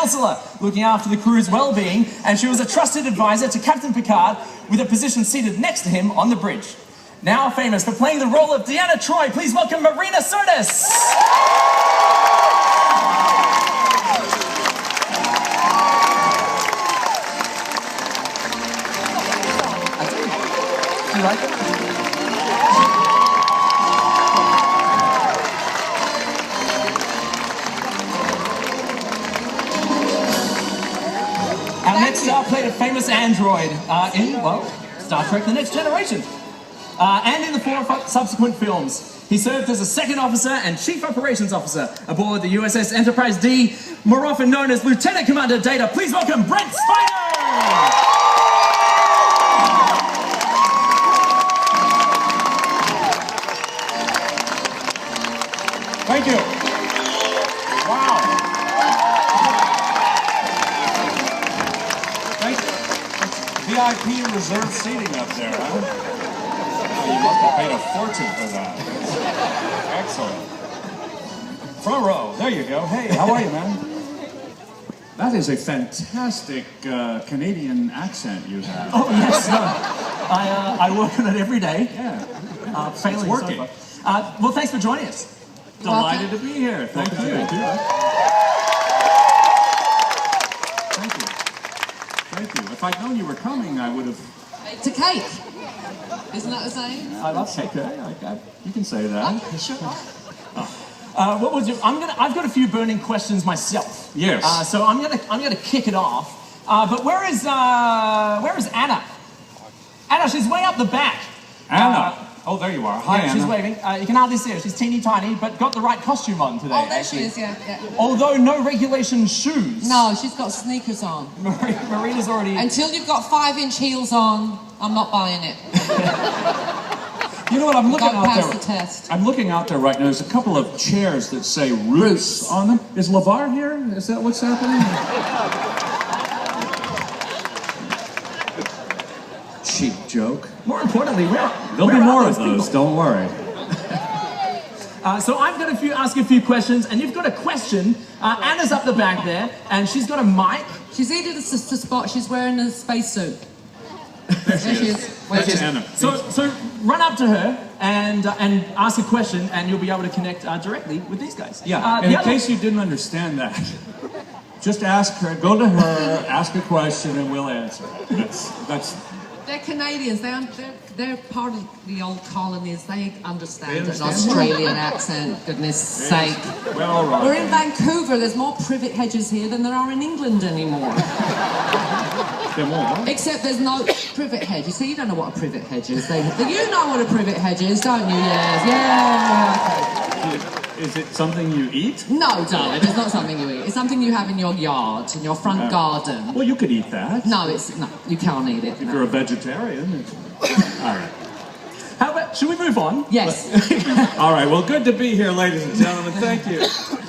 counselor, looking after the crew's well-being, and she was a trusted advisor to Captain Picard, with a position seated next to him on the bridge. Now famous for playing the role of Deanna Troi, please welcome Marina Sirtis. You like it? Our next star played a famous android in, well, Star Trek The Next Generation. And in the 4 subsequent films. He served as a second officer and chief operations officer aboard the USS Enterprise D, more often known as Lieutenant Commander Data. Please welcome Brent Spider! Thank you. Wow. Thank you. VIP reserved seating up there, huh? Oh, you must have paid a fortune for that. Excellent. Front row. There you go. Hey, how are you, man? That is a fantastic Canadian accent you have. Oh, yes. I work on it every day. Yeah. Failing It's working. so far. Well, thanks for joining us. Delighted to be here. Thank you. Thank you. Thank you. Thank you. If I'd known you were coming, I would have... To cake. Isn't that the saying? I love cake. Okay. You can say that. Sure. What was your? I've got a few burning questions myself. Yes. So I'm gonna kick it off. But where is Anna? Anna, she's way up the back. Anna. Oh, there you are. Hi, Yeah, Anna. she's waving. You can hardly see her. She's teeny tiny, but got the right costume on today. Oh, there actually. she is, yeah. Although no regulation shoes. No, she's got sneakers on. Marina's already. Until you've got 5-inch heels on, I'm not buying it. You know what? I'm looking Got out past there. the test. I'm looking out there right now. There's a couple of chairs that say Roots on them. Is LeVar here? Is that what's happening? Cheap joke. More importantly, There'll be more of those. Don't worry. So I'm going to ask you a few questions, and you've got a question. Anna's up the back there, and she's got a mic. She's easy to spot. She's wearing a spacesuit. There she is. That's Anna. So run up to her and ask a question, and you'll be able to connect directly with these guys. Yeah. And in case you didn't understand that, just ask her. Go to her, ask a question, and we'll answer. That's. They're Canadians. They're part of the old colonies. They understand an understand Australian accent. Goodness sake. Well, all right. We're in Vancouver. There's more privet hedges here than there are in England anymore. Then what? Except there's no privet hedge. You see, you don't know what a privet hedge is. You know what a privet hedge is, don't you? Yeah. Okay. Is it something you eat? No, darling, it's not something you eat. It's something you have in your yard, in your front garden. Well, you could eat that. No, you can't eat it. If you're a vegetarian. All right. How about, should we move on? Yes. All right, well, good to be here, ladies and gentlemen. Thank you.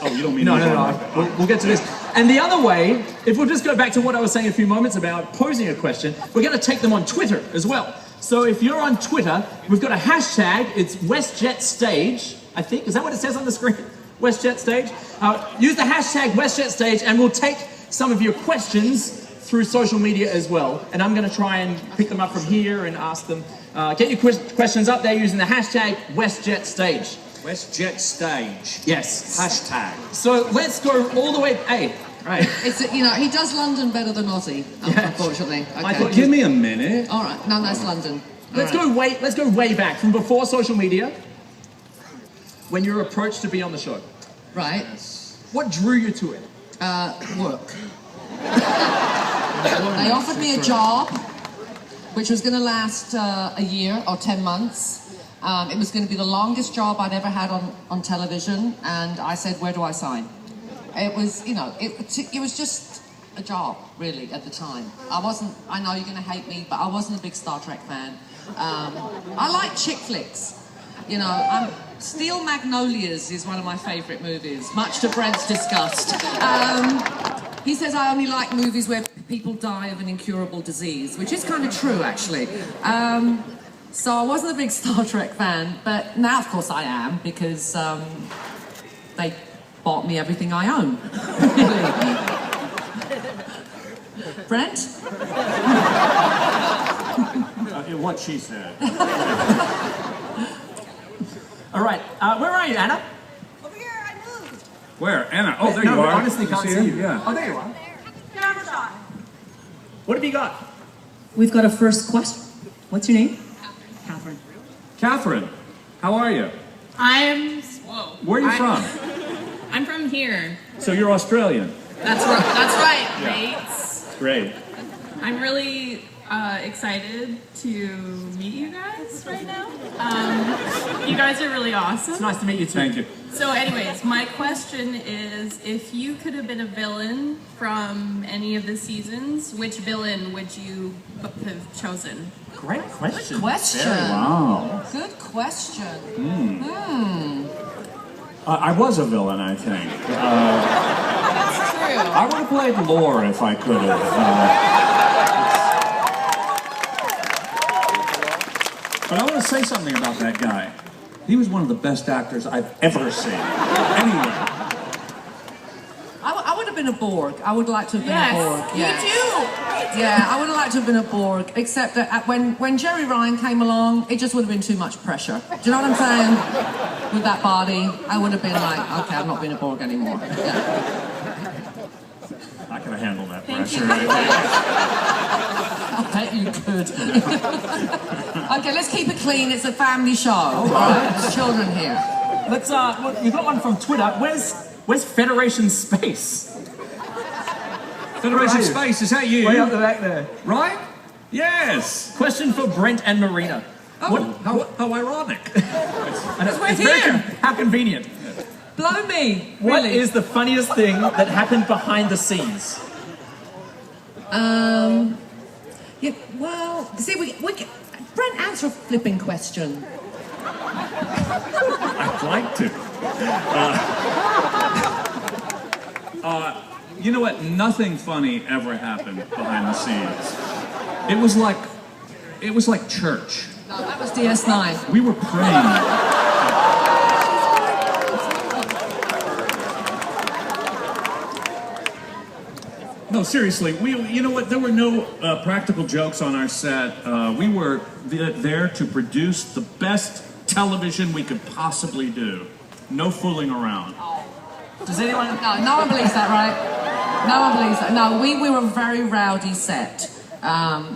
Oh, you don't mean No. like We'll get to this. And the other way, if we'll just go back to what I was saying a few moments about posing a question, we're going to take them on Twitter as well. So if you're on Twitter, we've got a hashtag. It's WestJetStage, I think. Is that what it says on the screen? WestJetStage. Use the hashtag WestJetStage, and we'll take some of your questions through social media as well. And I'm going to try and pick them up from here and ask them. Get your questions up there using the hashtag WestJetStage. WestJetStage. Yes. Hashtag. So let's go all the way. Hey, right. It's he does London better than Aussie, unfortunately. Okay. Give me a minute. All right. No, that's London. Let's go way back from before social media. When you were approached to be on the show. Right. What drew you to it? Work. They offered me a job, which was going to last a year or 10 months. It was going to be the longest job I'd ever had on television, and I said, where do I sign? It was, it was just a job, really, at the time. I know you're going to hate me, but I wasn't a big Star Trek fan. I like chick flicks. Steel Magnolias is one of my favourite movies, much to Brent's disgust. He says I only like movies where people die of an incurable disease, which is kind of true, actually. So I wasn't a big Star Trek fan, but now, of course, I am, because they bought me everything I own. Really. Brent? What she said. All right, where are you, Anna? Over here, I moved. Where? Anna? Oh, there no, you we are. honestly can't see you. Yeah. Oh, there you are. Camera shot. What have you got? We've got a first question. What's your name? Catherine. Catherine, how are you? Whoa. Where are you from? I'm from here. So you're Australian. That's right, mates. Great. I'm really excited to meet you guys right now. You guys are really awesome. It's nice to meet you too. Thank you. So anyways, my question is, if you could have been a villain from any of the seasons, which villain would you have chosen? Great question. Question. Wow. Good question. I was a villain, I think. That's true. I would have played Lore if I could have. But I want to say something about that guy. He was one of the best actors I've ever seen. Anyway. I would have been a Borg. I would like to have been Yes, a Borg. me too. Yeah, I would have liked to have been a Borg, except that when Jerry Ryan came along, it just would have been too much pressure. Do you know what I'm saying? With that body, I would have been like, okay, I'm not being a Borg anymore. Yeah. I could have handled that Thank pressure. you. I bet you could. Okay, let's keep it clean. It's a family show. All right, there's children here. Let's we've got one from Twitter. Where's Federation Space? Federation Right. Space, is that you? Way up the back there. Right? Yes. Question for Brent and Marina. Oh, how ironic. And it's we're very here. how convenient. Blow me. What Really? is the funniest thing that happened behind the scenes? Yeah, well, see, we Brent, answer a flipping question. I'd like to. You know what? Nothing funny ever happened behind the scenes. It was like church. No, that was DS9. We were praying. No, seriously. You know what? There were no practical jokes on our set. We were there to produce the best television we could possibly do. No fooling around. Does anyone? No one believes that, right? No one believes that. No, we were a very rowdy set.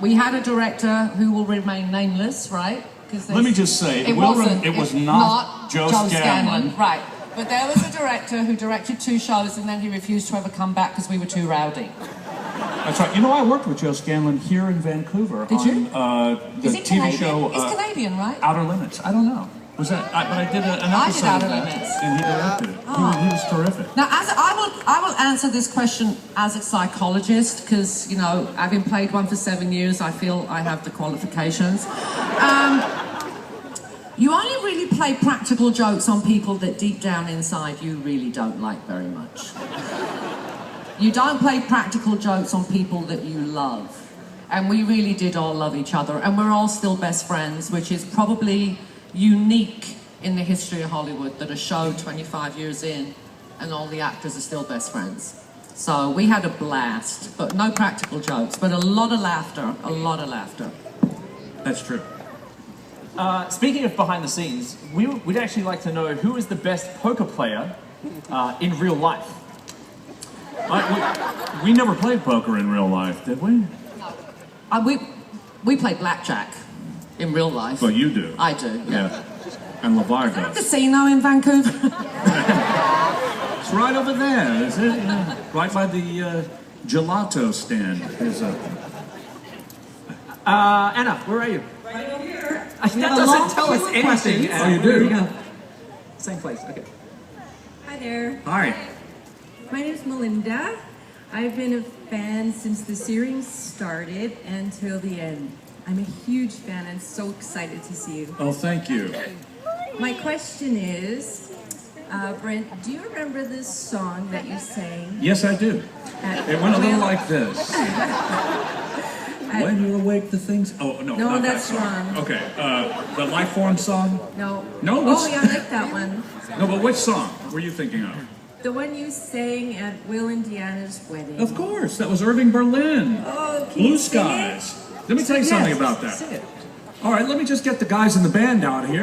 We had a director who will remain nameless, right? Let me just say, it was not Joe Scanlon. Right. But there was a director who directed 2 shows and then he refused to ever come back because we were too rowdy. That's right. You know, I worked with Joe Scanlon here in Vancouver Did you? on the Is he TV Canadian? show He's Canadian, right? Outer Limits. I don't know. Was that? But I did an I episode did Outer of that, Limits. and he directed it. Oh. He was terrific. Now, I will answer this question as a psychologist because, you know, having played one for 7 years, I feel I have the qualifications. You only really play practical jokes on people that deep down inside you really don't like very much. You don't play practical jokes on people that you love. And we really did all love each other. And we're all still best friends, which is probably unique in the history of Hollywood, that a show 25 years in and all the actors are still best friends. So we had a blast, but no practical jokes, but a lot of laughter, a lot of laughter. That's true. Speaking of behind the scenes, we'd actually like to know who is the best poker player in real life. We never played poker in real life, did we? We play blackjack in real life. Well, you do. I do, yeah. And LeVar Is there a does. casino in Vancouver? It's right over there, is it? Yeah. Right by the gelato stand. There's a... Anna, where are you? Right over here. That doesn't tell us anything. Oh, you do? There you go. Same place. Okay. Hi there. Hi. My name is Melinda. I've been a fan since the series started until the end. I'm a huge fan and so excited to see you. Oh, thank you. My question is, Brent, do you remember this song that you sang? Yes, I do. It went a little like this. At- When you awake the things... Oh, no. No, not that that's song. wrong. Okay, the Lifeform song? No. No, Oh, what's- yeah, I like that one. No, but which song were you thinking of? The one you sang at Will Indiana's wedding. Of course, that was Irving Berlin. Oh, Blue Skies. Let me tell you something about that. All right, let me just get the guys in the band out here.